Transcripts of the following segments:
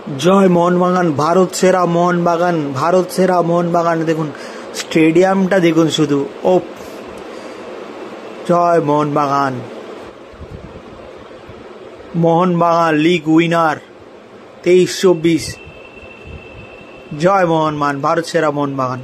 জয় মোহনবাগান, ভারত সেরা মোহনবাগান, ভারত সেরা মোহনবাগান। দেখুন স্টেডিয়ামটা দেখুন শুধু, ও জয় মোহনবাগান। Mohun Bagan league winner 23-24। জয় মোহনবাগান, ভারত সেরা মোহনবাগান।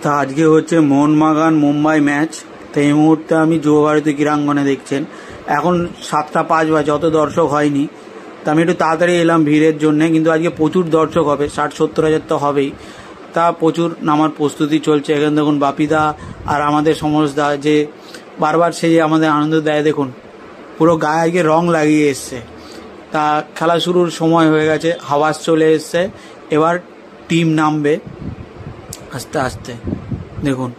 তা আজকে হচ্ছে মোহনবাগান মুম্বাই ম্যাচ। তো এই মুহূর্তে আমি যুবভারতী ক্রীড়াঙ্গনে দেখছেন, এখন 7:05 বাজে, অত দর্শক হয়নি। তা আমি একটু তাড়াতাড়ি এলাম ভিড়ের জন্যে, কিন্তু আজকে প্রচুর দর্শক হবে, 60-70 হাজার তো হবেই। তা প্রচুর নামার প্রস্তুতি চলছে। এখানে দেখুন বাপিদা আর আমাদের সমরসদা যে বারবার সে যে আমাদের আনন্দ দেয়, দেখুন পুরো গায়ে আজকে রং লাগিয়ে এসছে। তা খেলা শুরুর সময় হয়ে গেছে, হাওয়াজ চলে এসছে, এবার টিম নামবে আস্তে আস্তে। দেখুন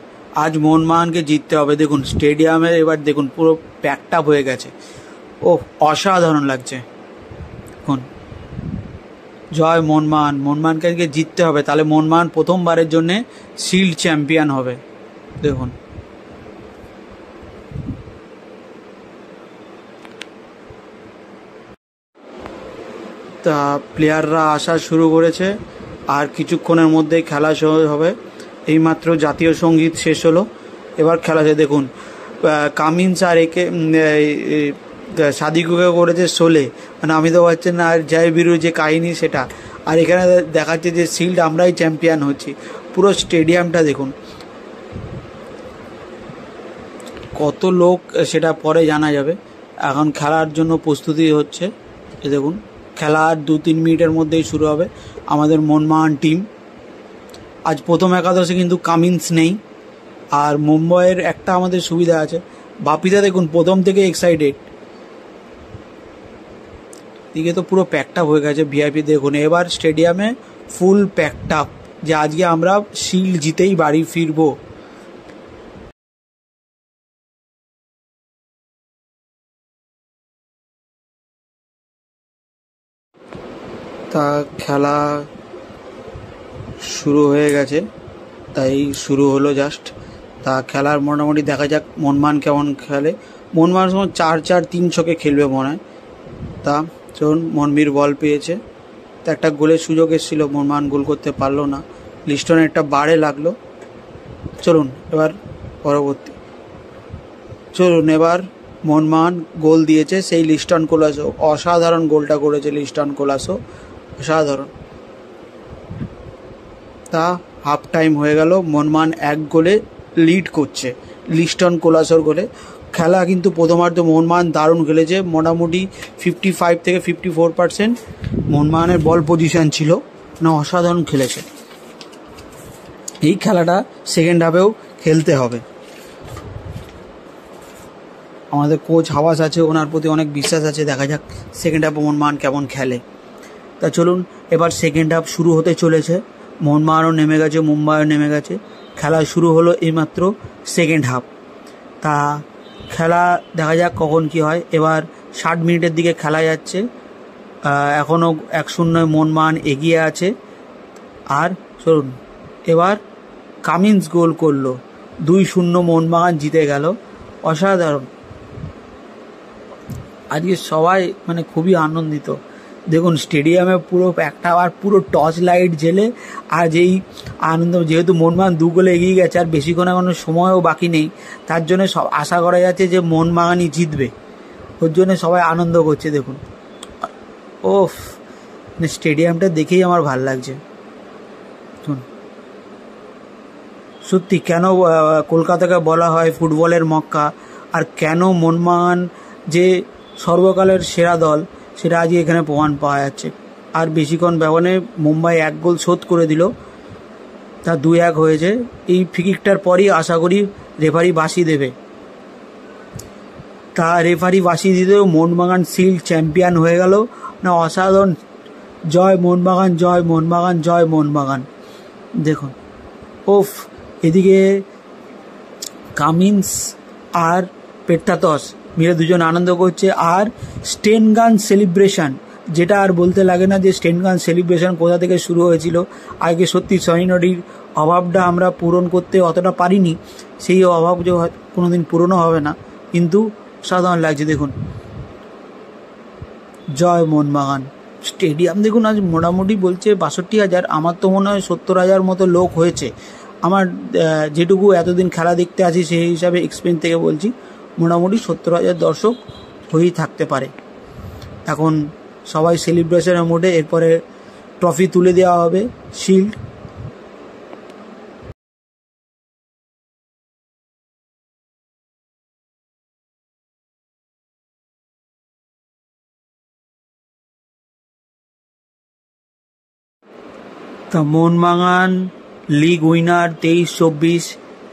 আজ মোহনবাগানকে জিততে হবে। দেখুন স্টেডিয়ামে এবার দেখুন পুরো প্যাকড আপ হয়ে গেছে, ও অসাধারণ লাগছে। দেখুন জয় মোহনবাগান, মোহনবাগানকে আজকে জিততে হবে, তাহলে মোহনবাগান প্রথমবারের জন্যে শিল্ড চ্যাম্পিয়ন হবে। দেখুন তা প্লেয়াররা আসা শুরু করেছে, আর কিছুক্ষণের মধ্যেই খেলা শুরু হবে। এইমাত্র জাতীয় সঙ্গীত শেষ হলো, এবার খেলাতে দেখুন কামিন্স আর একে সাদিকুকে করেছে শোলে, মানে আমি তো পাচ্ছি না, আর জয় বীরু যে কাহিনী সেটা। আর এখানে দেখাচ্ছে যে শিল্ড আমরাই চ্যাম্পিয়ন হচ্ছি। পুরো স্টেডিয়ামটা দেখুন কত লোক, সেটা পরে জানা যাবে। এখন খেলার জন্য প্রস্তুতি হচ্ছে। এ দেখুন খেলা আর 2-3 মিনিটের মধ্যেই শুরু হবে। আমাদের মোহনবাগান টিম আজ প্রথম একাদশে কিন্তু কামিন্স নেই। আর মুম্বাইয়ের একটা আমাদের সুবিধা আছে, বাপিদা দেখুন প্রথম থেকে এক্সাইটেড। দিকে তো পুরো প্যাকড আপ হয়ে গেছে ভিআইপি। দেখুন এবার স্টেডিয়ামে ফুল প্যাকড আপ, যে আজকে আমরা শিল্ড জিতেই বাড়ি ফিরবো। তা খেলা শুরু হয়ে গেছে, তাই শুরু হলো জাস্ট। তা খেলার মোটামুটি দেখা যাক মোহনবাগান কেমন খেলে। মোহনবাগান সময় 4-4-3 ছকে খেলবে মনে হয়। তা চলুন, মনবীর বল পেয়েছে, তা একটা গোলের সুযোগ এসেছিল, মোহনবাগান গোল করতে পারলো না। লিস্টনের একটা বারে লাগলো। চলুন এবার পরবর্তী, চলুন এবার মোহনবাগান গোল দিয়েছে সেই লিস্টন কোলাসো। অসাধারণ গোলটা করেছে লিস্টন কোলাসো, অসাধারণ। তা হাফ টাইম হয়ে গেল, মোহনবাগান 1 গোলে লিড করছে লিস্টন কোলাসোর গোলে। খেলা কিন্তু প্রথমার্ধে মোহনবাগান দারুণ খেলেছে, মোটামুটি 55 থেকে 54% মোহনবাগানের বল পজিশন ছিল, না অসাধারণ খেলেছে। এই খেলাটা সেকেন্ড হাফেও খেলতে হবে। আমাদের কোচ হাওয়াস আছে, ওনার প্রতি অনেক বিশ্বাস আছে। দেখা যাক সেকেন্ড হাফে মোহনবাগান কেমন খেলে। তা চলুন এবার সেকেন্ড হাফ শুরু হতে চলেছে। মোহনবাগানও নেমে গেছে, মুম্বাইও নেমে গেছে। খেলা শুরু হলো এইমাত্র সেকেন্ড হাফ। তা খেলা দেখা যাক কখন কি হয়। এবার 60 মিনিটের দিকে খেলা যাচ্ছে, এখনও 1-0 মোহনবাগান এগিয়ে আছে। আর চলুন এবার কামিন্স গোল করলো, 2-0 মোহনবাগান জিতে গেল। অসাধারণ, আজকে সবাই মানে খুবই আনন্দিত। দেখুন স্টেডিয়ামে পুরো একটা, আর পুরো টর্চ লাইট জেলে, আর যেই আনন্দ, যেহেতু মোহনবাগান 2 গোলে এগিয়ে গেছে, আর বেশিক্ষণ এখনো সময়ও বাকি নেই, তার জন্য সব আশা করা যাচ্ছে যে মোহনবাগানই জিতবে। ওর জন্য সবাই আনন্দ করছে। দেখুন ওফ, স্টেডিয়ামটা দেখেই আমার ভাল লাগছে। সত্যি কেন কলকাতাকে বলা হয় ফুটবলের মক্কা, আর কেন মোহনবাগান যে সর্বকালের সেরা দল, সেটা আজকে এখানে প্রমাণ পাওয়া যাচ্ছে। আর বেশিক্ষণ ব্যবধানে মুম্বাই 1 গোল শোধ করে দিল, তা 2-1 হয়েছে। এই ফ্রিকিকটার পরই আশা করি রেফারি বাঁশি দেবে। তা রেফারি বাঁশি দিতেও মোহনবাগান শিল্ড চ্যাম্পিয়ন হয়ে গেল। না অসাধারণ। জয় মোহনবাগান, জয় মোহনবাগান, জয় মোহনবাগান। দেখুন ওফ, এদিকে কামিন্স আর পেট্টাতস মিলে দুজন আনন্দ করছে, আর স্টেনগান সেলিব্রেশন, যেটা আর বলতে লাগে না যে স্টেনগান সেলিব্রেশন কোথা থেকে শুরু হয়েছিল। আগে সত্যি সহিনডির অভাবটা আমরা পূরণ করতে অতটা পারিনি, সেই অভাব যে কোনোদিন পূরণও হবে না, কিন্তু সাধারণ লাগছে। দেখুন জয় মোহনবাগান। স্টেডিয়াম দেখুন আজ মোটামুটি বলছে 62,000, আমার তো মনে হয় 70,000 মতো লোক হয়েছে। আমার যেটুকু এতদিন খেলা দেখতে আছি সেই হিসাবে এক্সপিরিয়েন্স থেকে বলছি, মোটামুটি 70,000 দর্শক হয়েই থাকতে পারে। এখন সবাই সেলিব্রেশনের মোডে, এরপরে ট্রফি তুলে দেওয়া হবে, শিল্ড। তা মোহনবাগান লিগ উইনার 23-24,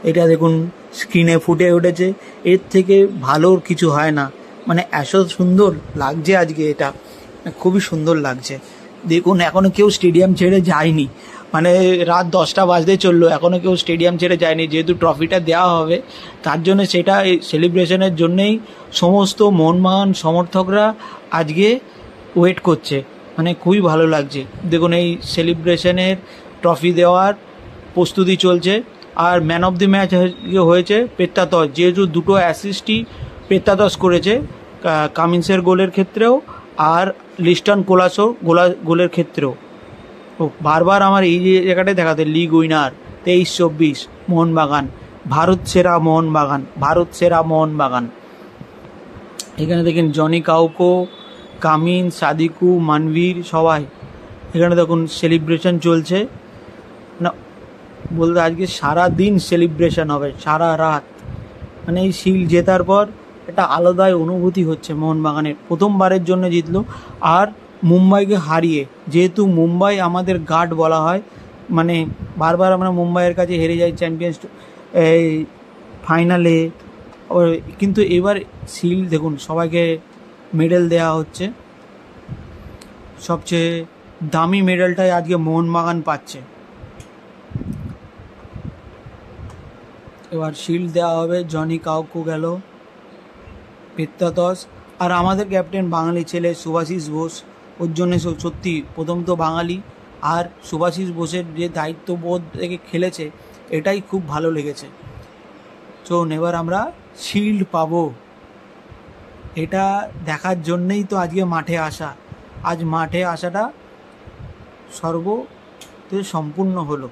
এটা দেখুন স্ক্রিনে ফুটে উঠেছে। এর থেকে ভালো কিছু হয় না, মানে এত সুন্দর লাগছে আজকে, এটা খুবই সুন্দর লাগছে। দেখুন এখনো কেউ স্টেডিয়াম ছেড়ে যায়নি, মানে রাত 10টা বাজতে চললো, এখনো কেউ স্টেডিয়াম ছেড়ে যায়নি। যেহেতু ট্রফিটা দেওয়া হবে তার জন্য, সেটা এই সেলিব্রেশনের জন্যেই সমস্ত মোহনবাগান সমর্থকরা আজকে ওয়েট করছে, মানে খুবই ভালো লাগছে। দেখুন এই সেলিব্রেশনের ট্রফি দেওয়ার প্রস্তুতি চলছে। আর ম্যান অফ দি ম্যাচ হয়েছে পেট্টাতস, যেহেতু দুটো অ্যাসিস্টই পেট্টাতস করেছে, কামিন্সের গোলের ক্ষেত্রেও আর লিস্টন কোলাসো গোলের ক্ষেত্রেও। ও বারবার আমার এই জায়গাটায় দেখাতে, লিগ উইনার 23-24 মোহনবাগান, ভারত সেরা মোহনবাগান, ভারত সেরা মোহনবাগান। এখানে দেখেন Johnny Kauko, come in, Sadiku, Manvir সবাই এখানে দেখুন সেলিব্রেশন চলছে। না বলতে আজকে সারা দিন সেলিব্রেশন হবে, সারা রাত। মানে এই শিল্ড জেতার পর একটা আলাদাই অনুভূতি হচ্ছে মোহনবাগানের, প্রথমবারের জন্য জিতলো। আর মুম্বাইকে হারিয়ে, যেহেতু মুম্বাই আমাদের গার্ড বলা হয়, মানে বারবার আমরা মুম্বাইয়ের কাছে হেরে যাই চ্যাম্পিয়ন্স এই ফাইনালে, কিন্তু এবার শিল্ড দেখুন সবাইকে মেডেল দেওয়া হচ্ছে। সবচেয়ে দামি মেডেলটাই আজকে মোহনবাগান পাচ্ছে। এবার শিল্ড দেওয়া হবে, জনি কাউকো গেল, পেট্টাতস, আর আমাদের ক্যাপ্টেন বাঙালি ছেলে শুভাশিস বোস, ওর জন্যে সত্যি প্রথম তো বাঙালি, আর শুভাশিস বোসের যে দায়িত্ববোধ থেকে খেলেছে এটাই খুব ভালো লেগেছে। চলুন এবার আমরা শিল্ড পাবো, এটা দেখার জন্যেই তো আজকে মাঠে আসা। আজ মাঠে আসাটা সম্পূর্ণ হলো।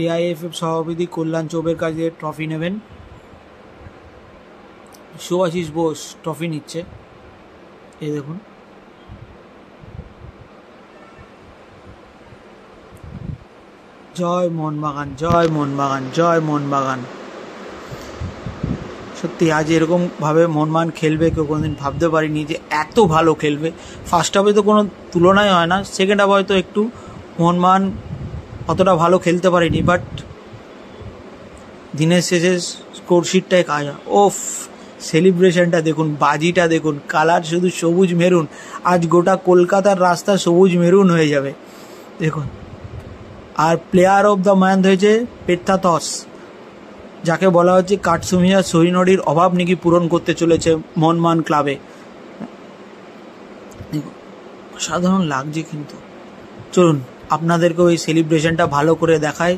এআইএফএফ সভাপতি কল্যাণ চৌবের কাছে ট্রফি নেবেন, শুভাশিস বোস ট্রফি নিচ্ছে। এই দেখুন জয় মোহনবাগান, জয় মোহনবাগান, জয় মোহনবাগান। সত্যি আজ এরকমভাবে মোহনবাগান খেলবে কেউ কোনোদিন ভাবতে পারিনি যে এত ভালো খেলবে। ফার্স্ট হাফে তো কোনো তুলনাই হয় না, সেকেন্ড হাফ হয়তো একটু মোহনবাগান অতটা ভালো খেলতে পারেনি, বাট দিনের শেষে স্কোরশিটটাই কাজ। ওফ সেলিব্রেশনটা দেখুন, বাজিটা দেখুন, কালার শুধু সবুজ মেরুন, আজ গোটা কলকাতার রাস্তা সবুজ মেরুন হয়ে যাবে দেখুন। আর প্লেয়ার অফ দ্য ম্যাচ হয়েছে পেট্টাতস, যাকে বলা হচ্ছে কাটসুমিয়া সহিনডির অভাব নাকি পূরণ করতে চলেছে মোহনবাগান ক্লাবে। সাধারণ লাগছে কিন্তু। চলুন আপনাদেরকেও এই সেলিব্রেশনটা ভালো করে দেখায়,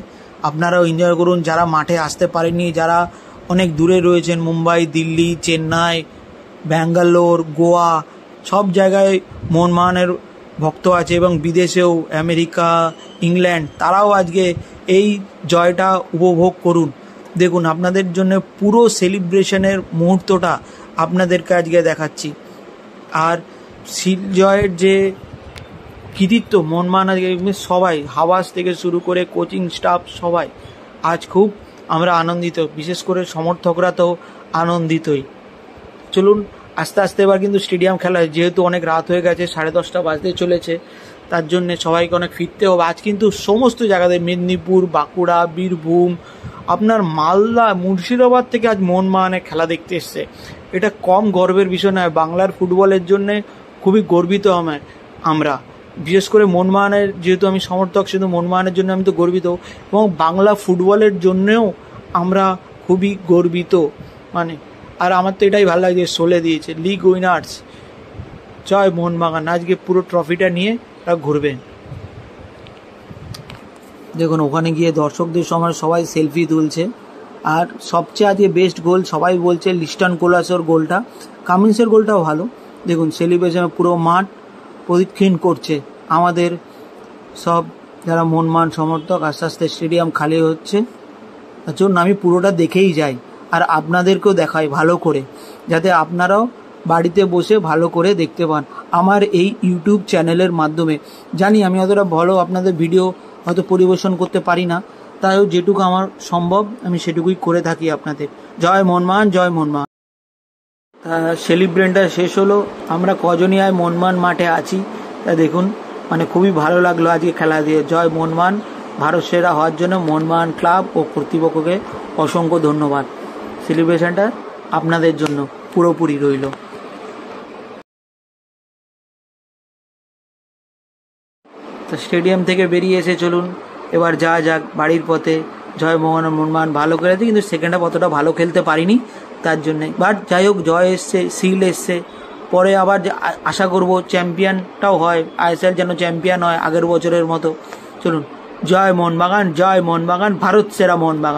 আপনারাও এনজয় করুন। যারা মাঠে আসতে পারেননি, যারা অনেক দূরে রয়েছেন, মুম্বাই, দিল্লি, চেন্নাই, ব্যাঙ্গালোর, গোয়া, সব জায়গায় মোহনবাগানের ভক্ত আছে, এবং বিদেশেও আমেরিকা, ইংল্যান্ড, তারাও আজকে এই জয়টা উপভোগ করুন। দেখুন আপনাদের জন্য পুরো সেলিব্রেশনের মুহূর্তটা আপনাদেরকে আজকে দেখাচ্ছি। আর শিল্ড জয়ের যে কৃতিত্ব মোহনবাগান আজকে সবাই, হাওয়াস থেকে শুরু করে কোচিং স্টাফ সবাই আজ খুব আমরা আনন্দিত, বিশেষ করে সমর্থকরা তো আনন্দিতই। চলুন আস্তে আস্তে এবার কিন্তু স্টেডিয়াম খেলা, যেহেতু অনেক রাত হয়ে গেছে, 10:30 বাজতে চলেছে, তার জন্যে সবাইকে অনেক ফিরতে হবে। আজ কিন্তু সমস্ত জায়গাতে মেদিনীপুর, বাঁকুড়া, বীরভূম, আপনার মালদা, মুর্শিদাবাদ থেকে আজ মোহনবাগানের খেলা দেখতে এসছে। এটা কম গর্বের বিষয় নয়। বাংলার ফুটবলের জন্যে খুবই গর্বিত আমরা, বিশেষ করে মোহনবাগানের, যেহেতু আমি সমর্থক, সেহেতু মোহনবাগানের জন্য আমি তো গর্বিত, এবং বাংলা ফুটবলের জন্যেও আমরা খুবই গর্বিত। মানে আর আমার তো এটাই ভালো লাগে, সোলে দিয়েছে লিগ উইনার্স, জয় মোহনবাগান। আজকে পুরো ট্রফিটা নিয়ে তারা ঘুরবে। দেখুন ওখানে গিয়ে দর্শকদের সময় সবাই সেলফি তুলছে। আর সবচেয়ে আজকে বেস্ট গোল সবাই বলছে লিস্টন কোলাসের গোলটা, কামিন্সের গোলটাও ভালো। দেখুন সেলিব্রেশনে পুরো মাঠ প্রদক্ষিণ করছে আমাদের সব যারা মোহনবাগান সমর্থক। আস্তে আস্তে স্টেডিয়াম খালি হচ্ছে, তার জন্য আমি পুরোটা দেখেই যাই আর আপনাদেরকেও দেখাই ভালো করে, যাতে আপনারাও বাড়িতে বসে ভালো করে দেখতে পান আমার এই ইউটিউব চ্যানেলের মাধ্যমে। জানি আমি অতটা ভালো আপনাদের ভিডিও হয়তো পরিবেশন করতে পারি না, তাও যেটুকু আমার সম্ভব আমি সেটুকুই করে থাকি আপনাদের। জয় মোহনবাগান, জয় মোহনবাগান। সেলিব্রেশনটা শেষ হলো, আমরা কজনই আয় মোহনবাগান মাঠে আছি, তা দেখুন মানে খুবই ভালো লাগলো আজকে খেলা দিয়ে। জয় মোহনবাগান, ভারত সেরা হওয়ার জন্য মোহনবাগান ক্লাব ও কর্তৃপক্ষকে অসংখ্য ধন্যবাদ। সেলিব্রেশনটা আপনাদের জন্য পুরোপুরি রইল। তো স্টেডিয়াম থেকে বেরিয়ে এসে চলুন এবার যাওয়া যাক বাড়ির পথে। জয় মোহনবাগান ভালো খেলেছে, কিন্তু সেকেন্ড হাফ অতটা ভালো খেলতে পারিনি, তার জন্যে। বাট যাই হোক, জয় এসছে, সিল এসছে, পরে আবার আশা করব চ্যাম্পিয়নটাও হয়, আইএসএল যেন চ্যাম্পিয়ন হয় আগের বছরের মতো। চলুন, জয় মোহনবাগান, জয় মোহনবাগান, ভারত সেরা মোহনবাগান।